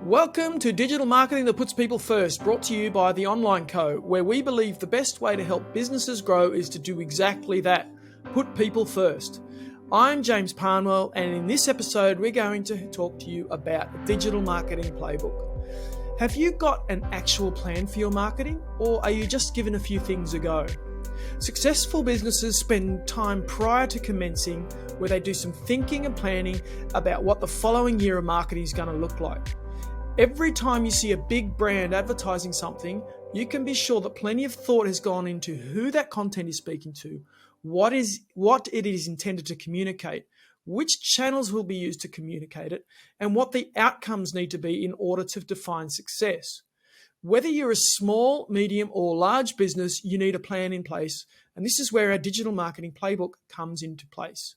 Welcome to Digital Marketing That Puts People First, brought to you by The Online Co, where we believe the best way to help businesses grow is to do exactly that, put people first. I'm James Parnwell, and in this episode, we're going to talk to you about a digital marketing playbook. Have you got an actual plan for your marketing, or are you just given a few things a go? Successful businesses spend time prior to commencing where they do some thinking and planning about what the following year of marketing is going to look like. Every time you see a big brand advertising something, you can be sure that plenty of thought has gone into who that content is speaking to, what it is intended to communicate, which channels will be used to communicate it, and what the outcomes need to be in order to define success. Whether you're a small, medium, or large business, you need a plan in place, and this is where our digital marketing playbook comes into place.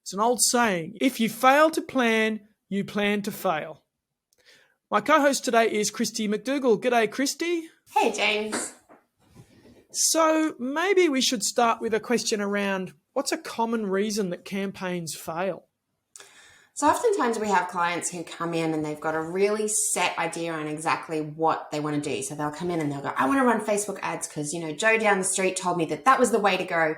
It's an old saying, if you fail to plan, you plan to fail. My co-host today is Christy McDougall. G'day, Christy. Hey, James. So maybe we should start with a question around what's a common reason that campaigns fail? So oftentimes we have clients who come in and they've got a really set idea on exactly what they want to do. So they'll come in and they'll go, I want to run Facebook ads because, Joe down the street told me that was the way to go.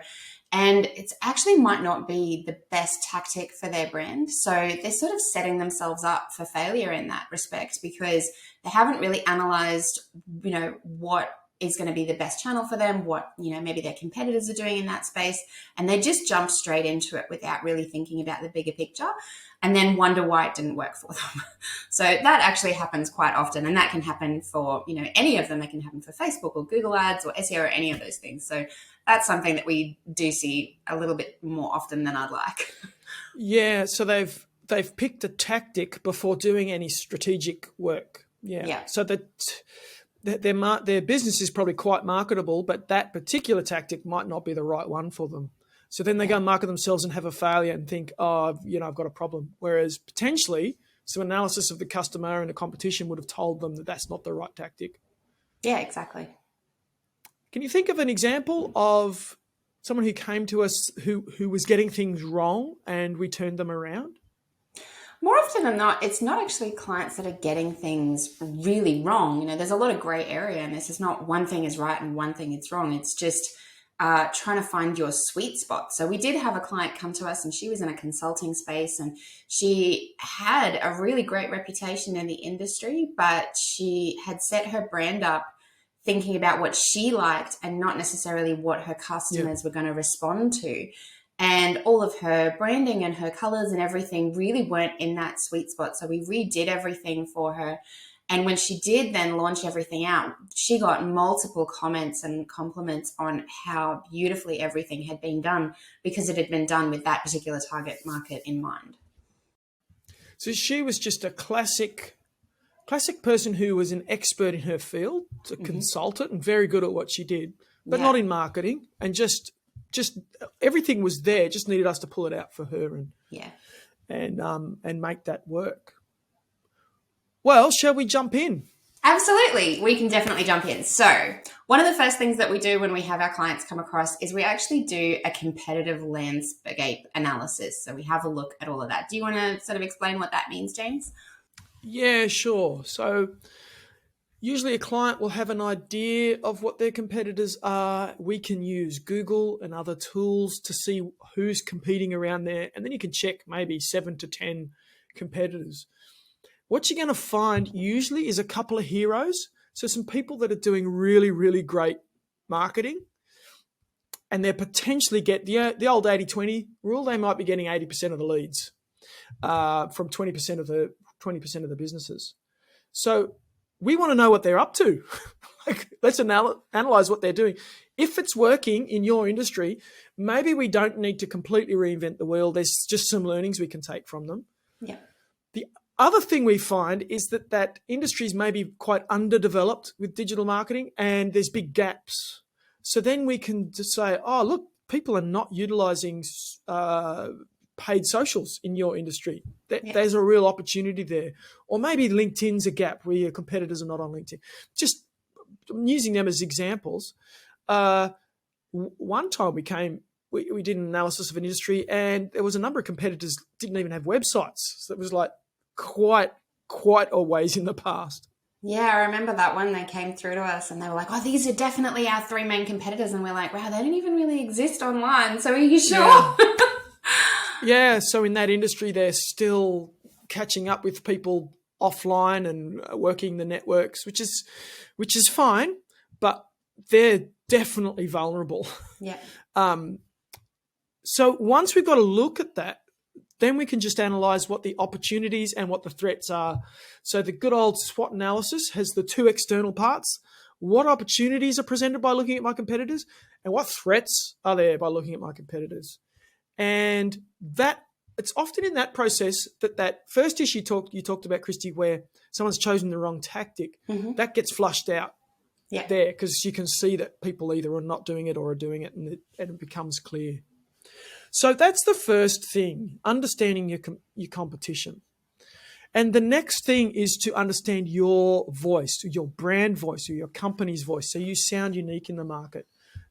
And it actually might not be the best tactic for their brand. So they're sort of setting themselves up for failure in that respect because they haven't really analyzed, what is going to be the best channel for them, what, maybe their competitors are doing in that space. And they just jump straight into it without really thinking about the bigger picture and then wonder why it didn't work for them. So that actually happens quite often. And that can happen for, any of them. It can happen for Facebook or Google ads or SEO or any of those things. So that's something that we do see a little bit more often than I'd like. Yeah, so they've picked a tactic before doing any strategic work. Yeah. So that their business is probably quite marketable, but that particular tactic might not be the right one for them. So then they go and market themselves and have a failure and think, I've got a problem. Whereas potentially some analysis of the customer and the competition would have told them that that's not the right tactic. Yeah, exactly. Can you think of an example of someone who came to us who was getting things wrong and we turned them around? More often than not, it's not actually clients that are getting things really wrong. There's a lot of gray area in this. It's not one thing is right and one thing is wrong. It's just trying to find your sweet spot. So we did have a client come to us and she was in a consulting space and she had a really great reputation in the industry, but she had set her brand up thinking about what she liked and not necessarily what her customers were going to respond to. And all of her branding and her colors and everything really weren't in that sweet spot. So we redid everything for her. And when she did then launch everything out, she got multiple comments and compliments on how beautifully everything had been done because it had been done with that particular target market in mind. So she was just a classic person who was an expert in her field, a consultant and very good at what she did, but not in marketing, and just everything was there, just needed us to pull it out for her and make that work. Well, shall we jump in? Absolutely. We can definitely jump in. So one of the first things that we do when we have our clients come across is we actually do a competitive landscape analysis. So we have a look at all of that. Do you want to sort of explain what that means, James? Yeah, sure. So usually a client will have an idea of what their competitors are. We can use Google and other tools to see who's competing around there. And then you can check maybe 7 to 10 competitors. What you're going to find usually is a couple of heroes. So some people that are doing really, really great marketing. And they potentially get the old 80-20 rule. They might be getting 80% of the leads from 20% of the businesses. So we want to know what they're up to. Let's analyze what they're doing. If it's working in your industry, maybe we don't need to completely reinvent the wheel. There's just some learnings we can take from them. Yeah. The other thing we find is that industries may be quite underdeveloped with digital marketing and there's big gaps. So then we can just say, oh, look, people are not utilizing paid socials in your industry. There's a real opportunity there. Or maybe LinkedIn's a gap where your competitors are not on LinkedIn. Just using them as examples. One time we did an analysis of an industry and there was a number of competitors didn't even have websites. So it was like quite quite a ways in the past. Yeah, I remember that one. They came through to us and they were like, oh, these are definitely our three main competitors. And we're like, wow, they don't even really exist online. So are you sure? Yeah. Yeah, so in that industry, they're still catching up with people offline and working the networks, which is fine, but they're definitely vulnerable. Yeah. So once we've got a look at that, then we can just analyze what the opportunities and what the threats are. So the good old SWOT analysis has the two external parts. What opportunities are presented by looking at my competitors, and what threats are there by looking at my competitors? And that it's often in that process that first issue you talked about, Christy, where someone's chosen the wrong tactic, that gets flushed out there, because you can see that people either are not doing it or are doing it, and it becomes clear. So that's the first thing, understanding your competition. And the next thing is to understand your voice, your brand voice, or your company's voice, so you sound unique in the market.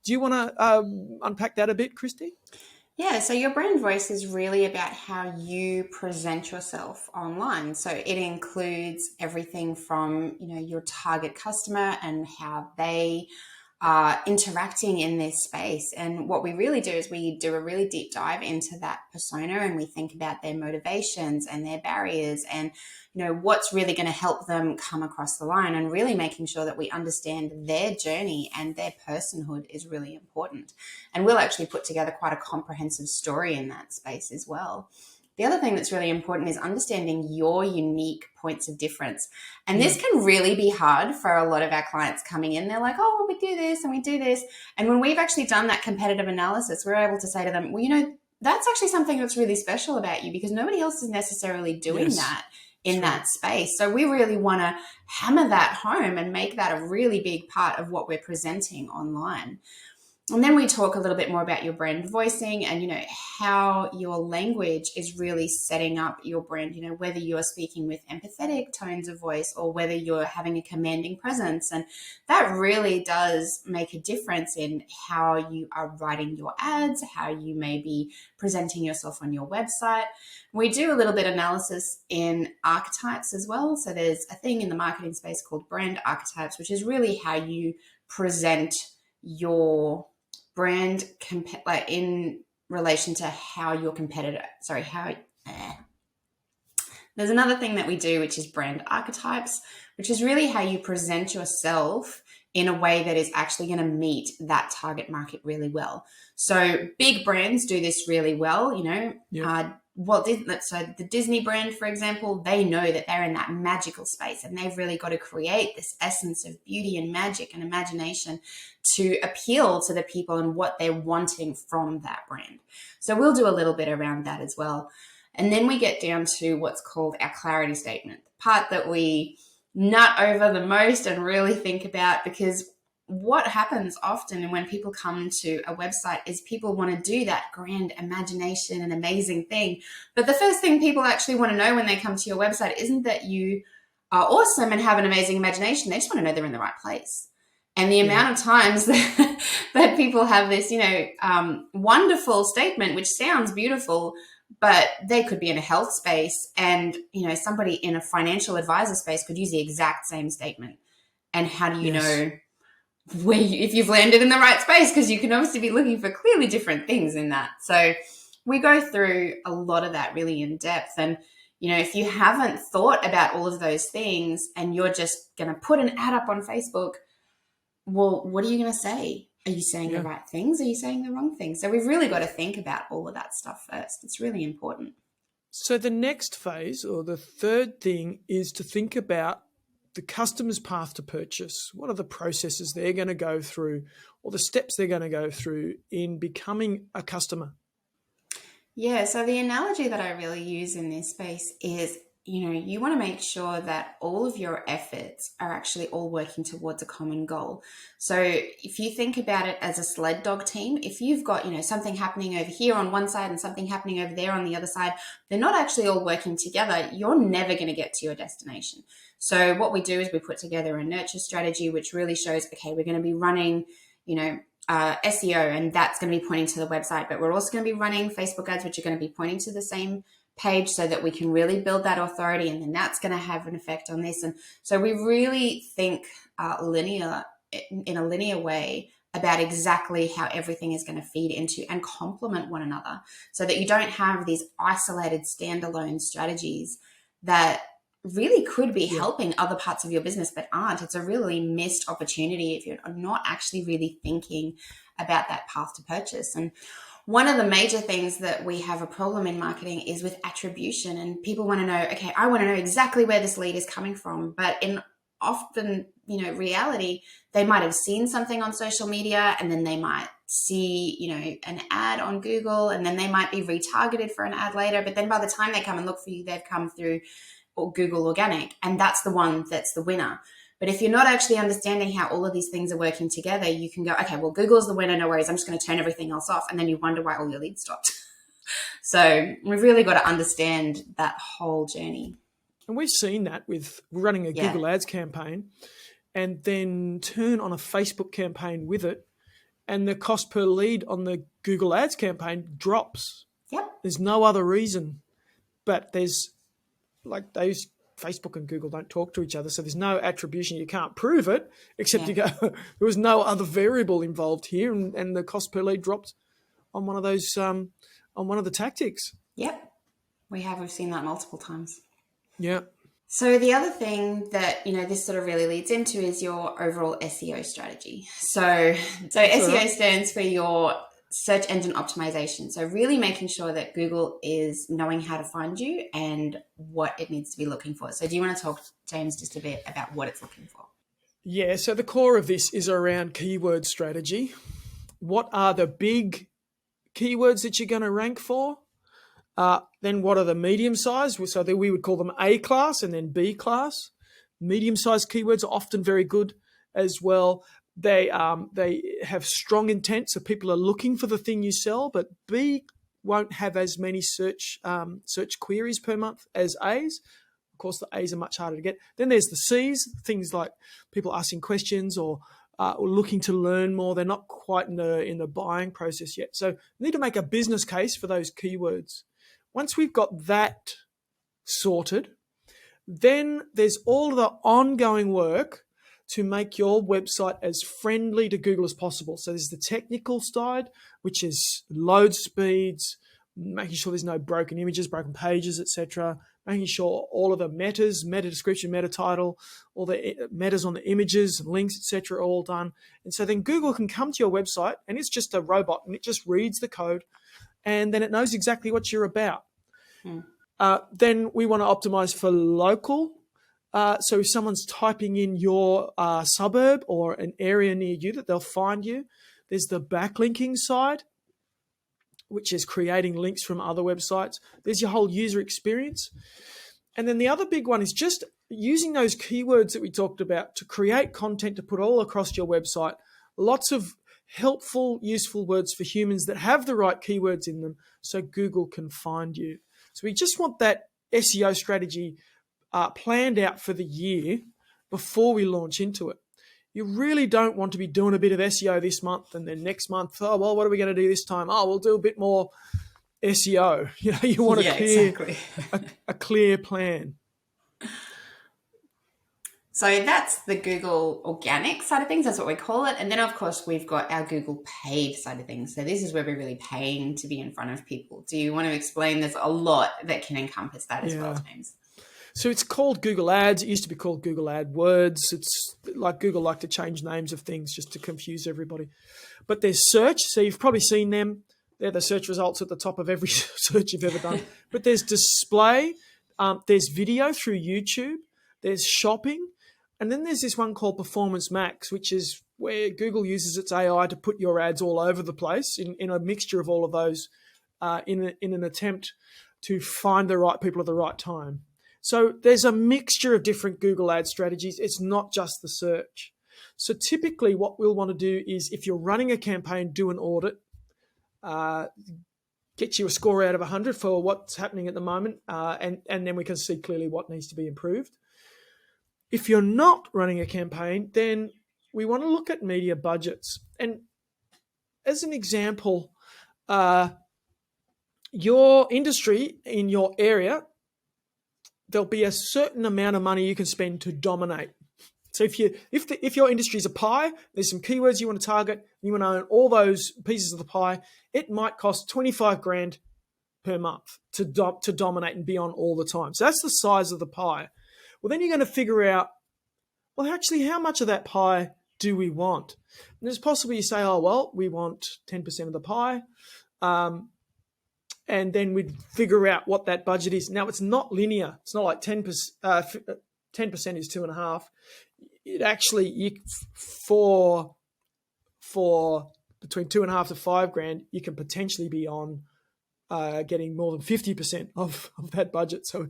Do you want to unpack that a bit, Christy? Yeah, so your brand voice is really about how you present yourself online. So it includes everything from, your target customer and how they are interacting in this space. And what we really do is we do a really deep dive into that persona, and we think about their motivations and their barriers and, what's really going to help them come across the line, and really making sure that we understand their journey and their personhood is really important. And we'll actually put together quite a comprehensive story in that space as well. The other thing that's really important is understanding your unique points of difference. And this can really be hard for a lot of our clients coming in. They're like, oh, well, we do this and we do this. And when we've actually done that competitive analysis, we're able to say to them, well, that's actually something that's really special about you, because nobody else is necessarily doing that in that space. So we really want to hammer that home and make that a really big part of what we're presenting online. And then we talk a little bit more about your brand voicing and, how your language is really setting up your brand, whether you're speaking with empathetic tones of voice or whether you're having a commanding presence. And that really does make a difference in how you are writing your ads, how you may be presenting yourself on your website. We do a little bit of analysis in archetypes as well. So there's a thing in the marketing space called brand archetypes, which is really how you present your brand in relation to how your competitor, There's another thing that we do, which is brand archetypes, which is really how you present yourself in a way that is actually going to meet that target market really well. So big brands do this really well, so the Disney brand, for example, they know that they're in that magical space, and they've really got to create this essence of beauty and magic and imagination to appeal to the people and what they're wanting from that brand. So we'll do a little bit around that as well. And then we get down to what's called our clarity statement, the part that we nut over the most and really think about, because what happens often when people come to a website is people want to do that grand imagination and amazing thing. But the first thing people actually want to know when they come to your website isn't that you are awesome and have an amazing imagination. They just want to know they're in the right place. And the amount of times that people have this, wonderful statement, which sounds beautiful, but they could be in a health space, and, somebody in a financial advisor space could use the exact same statement. And how do you know if you've landed in the right space? Because you can obviously be looking for clearly different things in that. So we go through a lot of that really in depth. And, if you haven't thought about all of those things and you're just going to put an ad up on Facebook, well, what are you going to say? Are you saying the right things? Are you saying the wrong things? So we've really got to think about all of that stuff first. It's really important. So the next phase, or the third thing, is to think about the customer's path to purchase. What are the processes they're going to go through, or the steps they're going to go through in becoming a customer? Yeah, so the analogy that I really use in this space is, you want to make sure that all of your efforts are actually all working towards a common goal. So if you think about it as a sled dog team, if you've got, something happening over here on one side and something happening over there on the other side, they're not actually all working together. You're never going to get to your destination. So what we do is we put together a nurture strategy, which really shows, okay, we're going to be running, SEO, and that's going to be pointing to the website, but we're also going to be running Facebook ads, which are going to be pointing to the same page so that we can really build that authority, and then that's going to have an effect on this. And so we really think in a linear way about exactly how everything is going to feed into and complement one another, so that you don't have these isolated standalone strategies that really could be helping other parts of your business but aren't. It's a really missed opportunity if you're not actually really thinking about that path to purchase. And one of the major things that we have a problem in marketing is with attribution, and people want to know, okay, I want to know exactly where this lead is coming from. But in often, reality, they might have seen something on social media, and then they might see, an ad on Google, and then they might be retargeted for an ad later. But then by the time they come and look for you, they've come through Google Organic, and that's the one that's the winner. But if you're not actually understanding how all of these things are working together, you can go, okay, well, Google's the winner, no worries, I'm just going to turn everything else off. And then you wonder why all your leads stopped. So we've really got to understand that whole journey. And we've seen that with running a Google Ads campaign and then turn on a Facebook campaign with it, and the cost per lead on the Google Ads campaign drops. Yep. There's no other reason, but there's like those Facebook and Google don't talk to each other, so there's no attribution. You can't prove it, except you go, there was no other variable involved here, and the cost per lead dropped on one of those, on one of the tactics. Yep, we've seen that multiple times. Yeah. So the other thing that, this sort of really leads into is your overall SEO strategy. So SEO stands for your search engine optimization. So really making sure that Google is knowing how to find you and what it needs to be looking for. So do you want to talk, James, just a bit about what it's looking for? Yeah, so the core of this is around keyword strategy. What are the big keywords that you're going to rank for? Then what are the medium size? So that we would call them A class and then B class. Medium sized keywords are often very good as well. They have strong intent, so people are looking for the thing you sell, but B won't have as many search queries per month as A's. Of course, the A's are much harder to get. Then there's the C's, things like people asking questions or looking to learn more. They're not quite in the buying process yet. So we need to make a business case for those keywords. Once we've got that sorted, then there's all the ongoing work to make your website as friendly to Google as possible. So there's the technical side, which is load speeds, making sure there's no broken images, broken pages, etc. Making sure all of the metas, meta description, meta title, all the metas on the images, links, etc. are all done. And so then Google can come to your website, and it's just a robot, and it just reads the code, and then it knows exactly what you're about. Then we want to optimize for local. So if someone's typing in your suburb or an area near you, that they'll find you. There's the backlinking side, which is creating links from other websites. There's your whole user experience. And then the other big one is just using those keywords that we talked about to create content to put all across your website. Lots of helpful, useful words for humans that have the right keywords in them so Google can find you. So we just want that SEO strategy planned out for the year before we launch into it. You really don't want to be doing a bit of SEO this month and then next month, oh, well, what are we going to do this time? Oh, we'll do a bit more SEO. You want a clear plan. So that's the Google organic side of things. That's what we call it. And then, of course, we've got our Google paid side of things. So this is where we're really paying to be in front of people. Do you want to explain? There's a lot that can encompass that as well, James. So it's called Google Ads. It used to be called Google AdWords. It's like Google like to change names of things just to confuse everybody. But there's search. So you've probably seen them. They're the search results at the top of every search you've ever done. But there's display. There's video through YouTube. There's shopping. And then there's this one called Performance Max, which is where Google uses its AI to put your ads all over the place in a mixture of all of those in an attempt to find the right people at the right time. So there's a mixture of different Google ad strategies. It's not just the search. So typically what we'll want to do is if you're running a campaign, do an audit, get you a score out of 100 for what's happening at the moment, and then we can see clearly what needs to be improved. If you're not running a campaign, then we want to look at media budgets. And as an example, your industry in your area, there'll be a certain amount of money you can spend to dominate. So if your industry is a pie, there's some keywords you want to target, you want to own all those pieces of the pie, it might cost 25 grand per month to dominate and be on all the time. So that's the size of the pie. Well, then you're going to figure out, well, actually, how much of that pie do we want? And it's possible you say, oh, well, we want 10% of the pie. And then we'd figure out what that budget is. Now, it's not linear. It's not like 10% is 2.5. It actually, for between 2.5 to 5 grand, you can potentially be on getting more than 50% of that budget. So,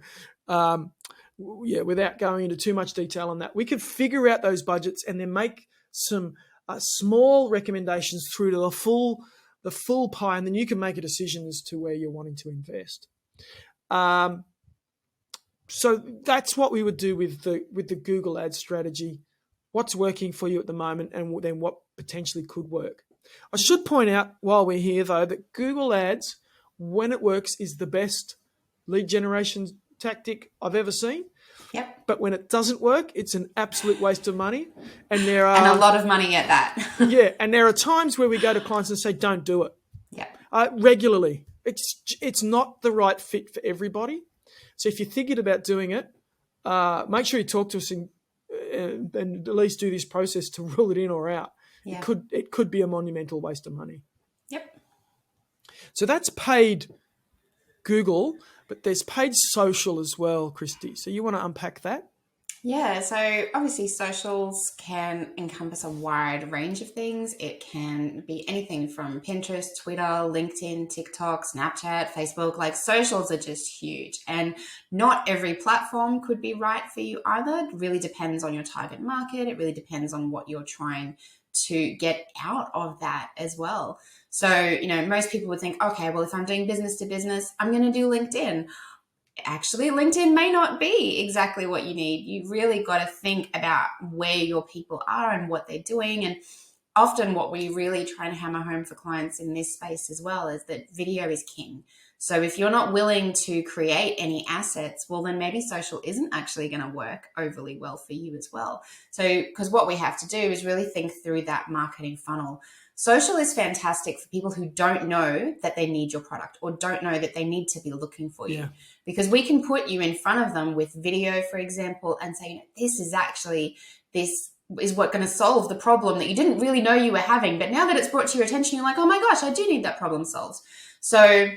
without going into too much detail on that, we could figure out those budgets and then make some small recommendations through to the full pie, and then you can make a decision as to where you're wanting to invest. So that's what we would do with the Google Ads strategy. What's working for you at the moment, and then what potentially could work. I should point out while we're here, though, that Google Ads, when it works, is the best lead generation tactic I've ever seen. Yep. But when it doesn't work, it's an absolute waste of money. And and a lot of money at that. Yeah, and there are times where we go to clients and say, don't do it. Yep. Regularly. It's not the right fit for everybody. So if you're thinking about doing it, make sure you talk to us and at least do this process to rule it in or out. Yeah. It could be a monumental waste of money. Yep. So that's paid Google, but there's paid social as well, Christy. So you want to unpack that? Yeah, so obviously socials can encompass a wide range of things. It can be anything from Pinterest, Twitter, LinkedIn, TikTok, Snapchat, Facebook. Like, socials are just huge. And not every platform could be right for you either. It really depends on your target market. It really depends on what you're trying to get out of that as well. So, most people would think, okay, well, if I'm doing business to business, I'm going to do LinkedIn. Actually, LinkedIn may not be exactly what you need. You really got to think about where your people are and what they're doing. And often what we really try and hammer home for clients in this space as well is that video is king. So if you're not willing to create any assets, well, then maybe social isn't actually going to work overly well for you as well. So, because what we have to do is really think through that marketing funnel. Social is fantastic for people who don't know that they need your product or don't know that they need to be looking for you, because we can put you in front of them with video, for example, and say, this is what going to solve the problem that you didn't really know you were having. But now that it's brought to your attention, you're like, oh my gosh, I do need that problem solved. So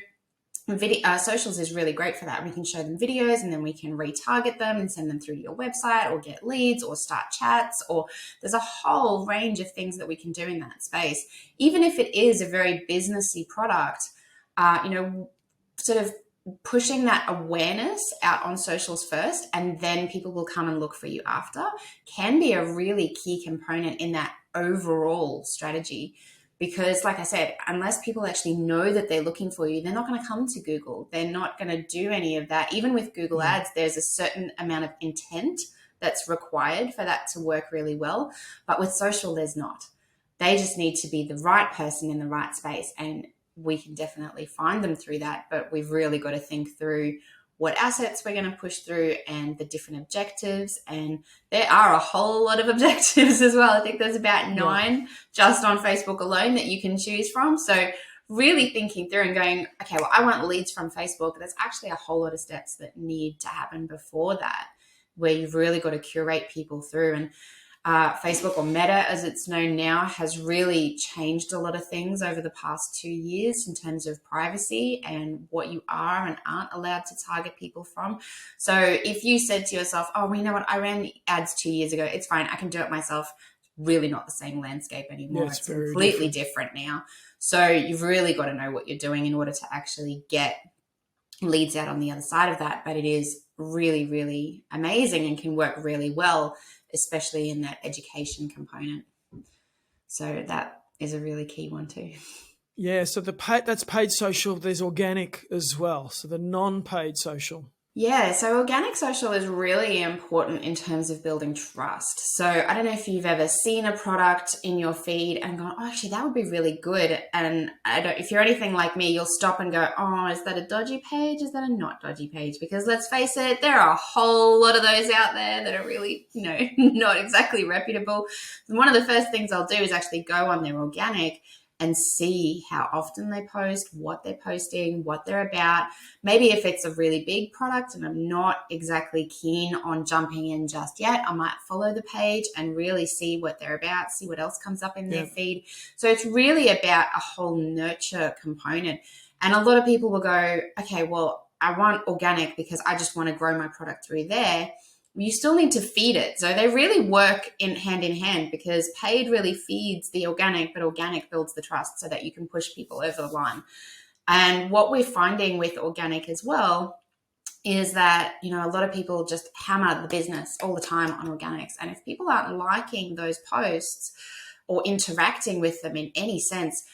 socials is really great for that. We can show them videos and then we can retarget them and send them through to your website or get leads or start chats, or there's a whole range of things that we can do in that space. Even if it is a very businessy product, sort of pushing that awareness out on socials first, and then people will come and look for you after, can be a really key component in that overall strategy. Because like I said, unless people actually know that they're looking for you, they're not going to come to Google. They're not going to do any of that. Even with Google Ads, there's a certain amount of intent that's required for that to work really well. But with social, there's not. They just need to be the right person in the right space. And we can definitely find them through that. But we've really got to think through what assets we're going to push through and the different objectives. And there are a whole lot of objectives as well. I think there's about 9 just on Facebook alone that you can choose from. So really thinking through and going, okay, well, I want leads from Facebook. There's actually a whole lot of steps that need to happen before that, where you've really got to curate people through. And Facebook, or Meta as it's known now, has really changed a lot of things over the past 2 years in terms of privacy and what you are and aren't allowed to target people from. So if you said to yourself, oh, well, you know what, I ran ads 2 years ago, it's fine, I can do it myself, really not the same landscape anymore. It's completely different now. So you've really got to know what you're doing in order to actually get leads out on the other side of that. But it is really, really amazing and can work really well, especially in that education component. So that is a really key one too. Yeah, so that's paid social. There's organic as well. So the non-paid social. Yeah, so organic social is really important in terms of building trust. So I don't know if you've ever seen a product in your feed and gone, oh, actually, that would be really good. And I don't, if you're anything like me, you'll stop and go, oh, is that a dodgy page? Is that a not dodgy page? Because let's face it, there are a whole lot of those out there that are really, not exactly reputable. And one of the first things I'll do is actually go on their organic and see how often they post, what they're posting, what they're about. Maybe if it's a really big product and I'm not exactly keen on jumping in just yet, I might follow the page and really see what they're about, see what else comes up in their Yeah. feed. So it's really about a whole nurture component. And a lot of people will go, okay, well, I want organic because I just want to grow my product through there. You still need to feed it. So they really work in hand, because paid really feeds the organic, but organic builds the trust so that you can push people over the line. And what we're finding with organic as well is that, a lot of people just hammer the business all the time on organics. And if people aren't liking those posts or interacting with them in any sense,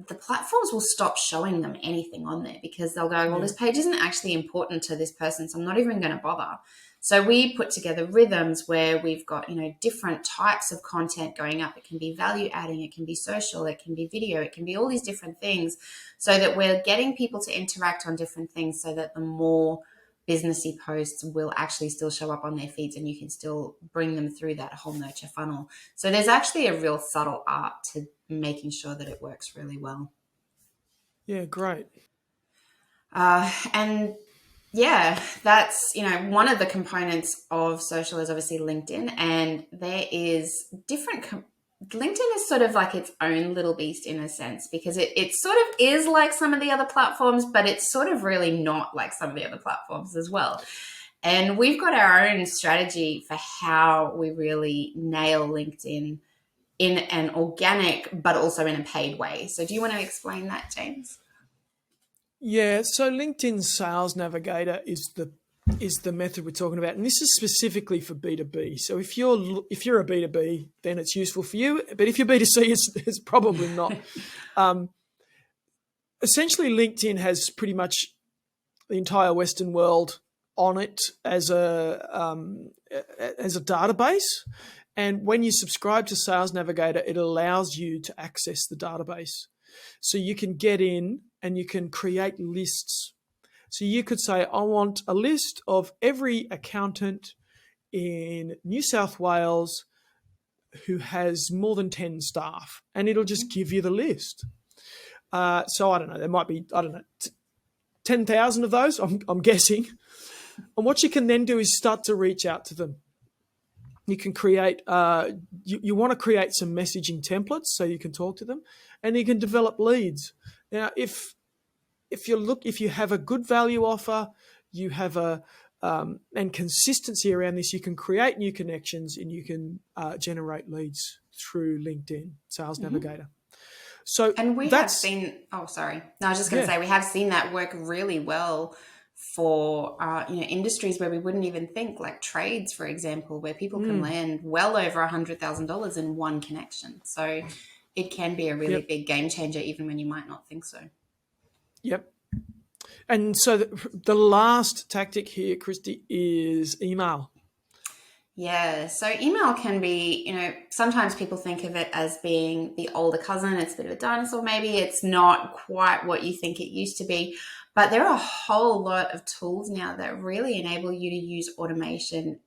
the platforms will stop showing them anything on there because they'll go, well, Yeah. this page isn't actually important to this person, so I'm not even going to bother. So we put together rhythms where we've got, different types of content going up. It can be value adding, it can be social, it can be video, it can be all these different things, so that we're getting people to interact on different things so that the more businessy posts will actually still show up on their feeds and you can still bring them through that whole nurture funnel. So there's actually a real subtle art to making sure that it works really well. Yeah, great. And yeah, that's, one of the components of social is obviously LinkedIn, and there is LinkedIn is sort of like its own little beast in a sense, because it sort of is like some of the other platforms, but it's sort of really not like some of the other platforms as well. And we've got our own strategy for how we really nail LinkedIn in an organic, but also in a paid way. So do you want to explain that, James? Yeah, so LinkedIn Sales Navigator is the method we're talking about, and this is specifically for B2B. So if you're a B2B, then it's useful for you, but if you're B2C, it's probably not. Essentially, LinkedIn has pretty much the entire Western world on it as a database. And when you subscribe to Sales Navigator, it allows you to access the database. So you can get in and you can create lists. So you could say, I want a list of every accountant in New South Wales who has more than 10 staff, and it'll just give you the list. So I don't know, there might be, 10,000 of those, I'm guessing. And what you can then do is start to reach out to them. You can create, you want to create some messaging templates so you can talk to them, and you can develop leads. Now, if you have a good value offer, you have and consistency around this, you can create new connections and you can generate leads through LinkedIn Sales Navigator. So And we have that's seen, oh, sorry. No, I was just going to yeah, say, we have seen that work really well for, industries where we wouldn't even think, like trades, for example, where people can land well over $100,000 in one connection. So it can be a really yep, big game changer, even when you might not think so. yep. And so the last tactic here, Christy, is email. Yeah, so email can be, sometimes people think of it as being the older cousin. It's a bit of a dinosaur, maybe. It's not quite what you think it used to be. But there are a whole lot of tools now that really enable you to use automation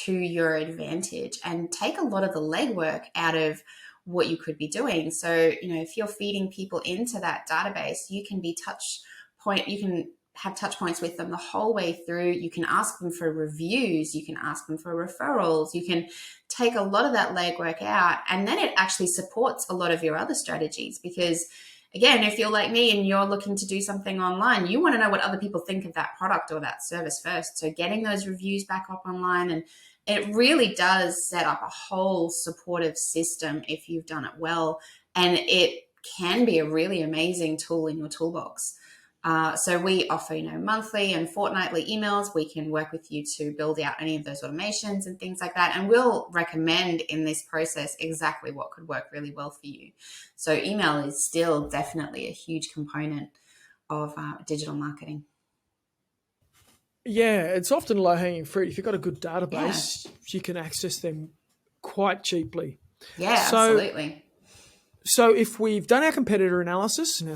to your advantage and take a lot of the legwork out of what you could be doing. So, if you're feeding people into that database, you can have touch points with them the whole way through. You can ask them for reviews, you can ask them for referrals, you can take a lot of that legwork out, and then it actually supports a lot of your other strategies. Because again, if you're like me and you're looking to do something online, you want to know what other people think of that product or that service first. So getting those reviews back up online, and it really does set up a whole supportive system if you've done it well, and it can be a really amazing tool in your toolbox. So we offer, monthly and fortnightly emails. We can work with you to build out any of those automations and things like that. And we'll recommend in this process exactly what could work really well for you. So email is still definitely a huge component of digital marketing. Yeah, it's often low-hanging fruit. If you've got a good Yeah. database, you can access them quite cheaply. Yeah, So, absolutely. so if we've done our competitor analysis and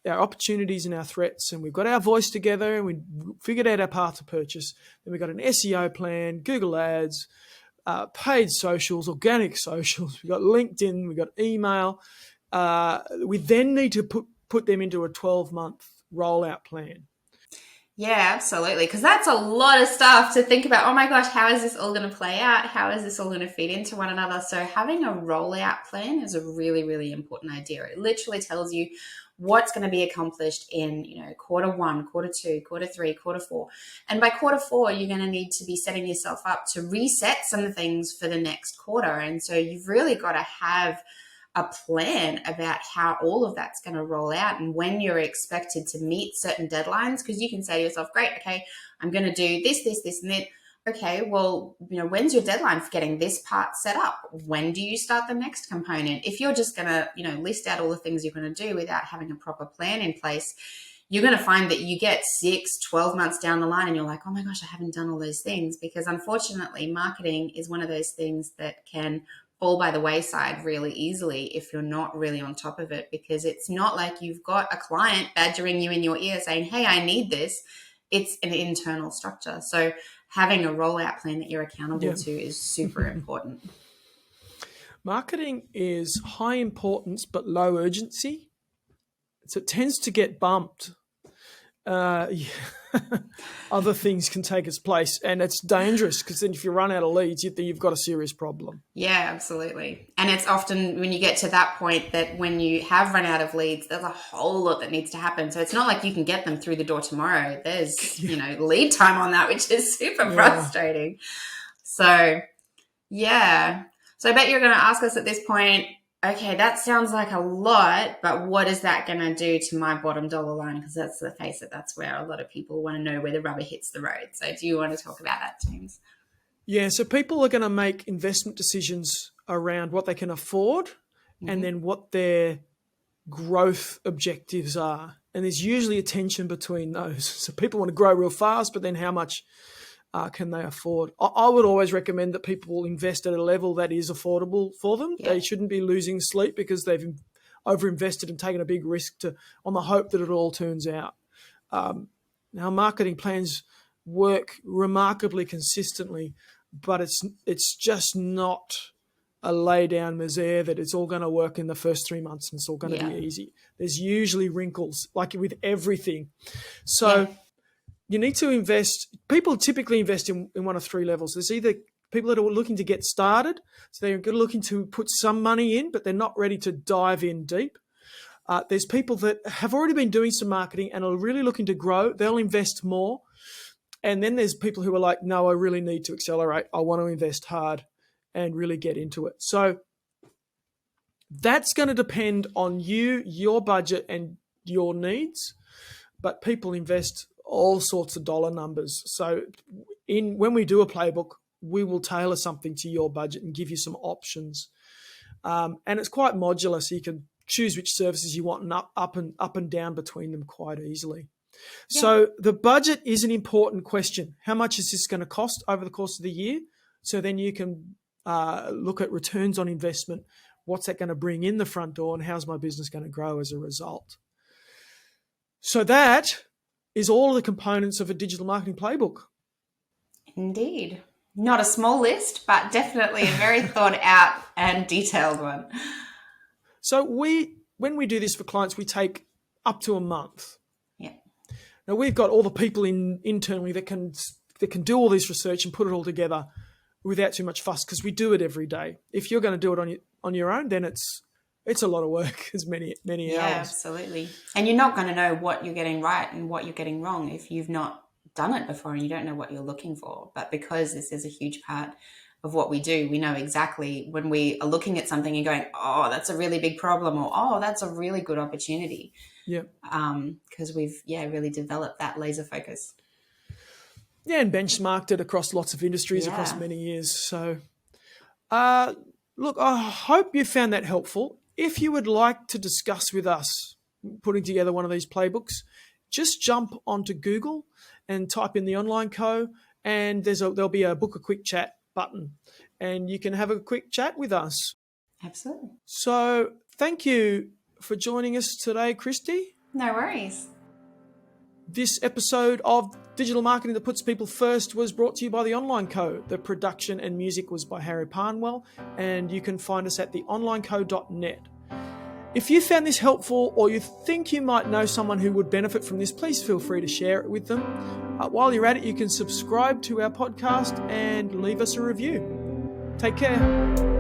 our opportunities and our threats, and we've got our voice together, and we figured out our path to purchase, then we've got an SEO plan, Google Ads, paid socials, organic socials. We've got LinkedIn, we've got email. We then need to put them into a 12-month rollout plan. Yeah, absolutely. Because that's a lot of stuff to think about. Oh my gosh, how is this all going to play out? How is this all going to feed into one another? So, having a rollout plan is a really, really important idea. It literally tells you what's going to be accomplished in, quarter one, quarter two, quarter three, quarter four. And by quarter four, you're going to need to be setting yourself up to reset some things for the next quarter. And so, you've really got to have a plan about how all of that's going to roll out and when you're expected to meet certain deadlines. Because you can say to yourself, great, okay, I'm going to do this, this, this, and that. Okay, well, when's your deadline for getting this part set up? When do you start the next component? If you're just going to, list out all the things you're going to do without having a proper plan in place, you're going to find that you get 6, 12 months down the line and you're like, oh my gosh, I haven't done all those things. Because unfortunately, marketing is one of those things that can fall by the wayside really easily if you're not really on top of it, because it's not like you've got a client badgering you in your ear saying, hey, I need this. It's an internal structure. So having a rollout plan that you're accountable to is super important. Marketing is high importance but low urgency. So it tends to get bumped. Other things can take its place, and it's dangerous because then if you run out of leads, you've got a serious problem. Yeah, absolutely. And it's often when you get to that point that when you have run out of leads, there's a whole lot that needs to happen. So it's not like you can get them through the door tomorrow. There's, lead time on that, which is super frustrating. So, yeah. So I bet you're going to ask us at this point, okay, that sounds like a lot, but what is that going to do to my bottom dollar line? Because let's face it, that's where a lot of people want to know where the rubber hits the road. So do you want to talk about that, James? Yeah, so people are going to make investment decisions around what they can afford and then what their growth objectives are. And there's usually a tension between those. So people want to grow real fast, but then how much can they afford? I would always recommend that people invest at a level that is affordable for them. Yeah. They shouldn't be losing sleep because they've overinvested and taken a big risk on the hope that it all turns out. Now, marketing plans work remarkably consistently, but it's just not a lay down misere that it's all going to work in the first 3 months and it's all going to be easy. There's usually wrinkles, like with everything. So you need to invest. People typically invest in one of three levels. There's either people that are looking to get started, so they're looking to put some money in, but they're not ready to dive in deep. There's people that have already been doing some marketing and are really looking to grow. They'll invest more. And then there's people who are like, no, I really need to accelerate. I want to invest hard and really get into it. So that's going to depend on you, your budget, and your needs. But people invest all sorts of dollar numbers. So when we do a playbook, we will tailor something to your budget and give you some options. And it's quite modular, so you can choose which services you want and up and down between them quite easily. Yeah. So the budget is an important question. How much is this going to cost over the course of the year? So then you can look at returns on investment. What's that going to bring in the front door, and how's my business going to grow as a result? So that is all of the components of a digital marketing playbook. Indeed. Not a small list, but definitely a very thought out and detailed one. So when we do this for clients, we take up to a month. Yeah. Now we've got all the people internally that can do all this research and put it all together without too much fuss, because we do it every day. If you're going to do it on your own, then it's a lot of work, as many hours. Yeah, absolutely. And you're not going to know what you're getting right and what you're getting wrong if you've not done it before and you don't know what you're looking for. But because this is a huge part of what we do, we know exactly when we are looking at something and going, oh, that's a really big problem, or oh, that's a really good opportunity. Yeah. Because we've really developed that laser focus. Yeah, and benchmarked it across lots of industries across many years. So look, I hope you found that helpful. If you would like to discuss with us putting together one of these playbooks, just jump onto Google and type in the Online Co, and there'll be a book a quick chat button, and you can have a quick chat with us. Absolutely. So thank you for joining us today, Christy. No worries. This episode of Digital Marketing That Puts People First was brought to you by The Online Co. The production and music was by Harry Parnwell, and you can find us at theonlineco.net. If you found this helpful or you think you might know someone who would benefit from this, please feel free to share it with them. While you're at it, you can subscribe to our podcast and leave us a review. Take care.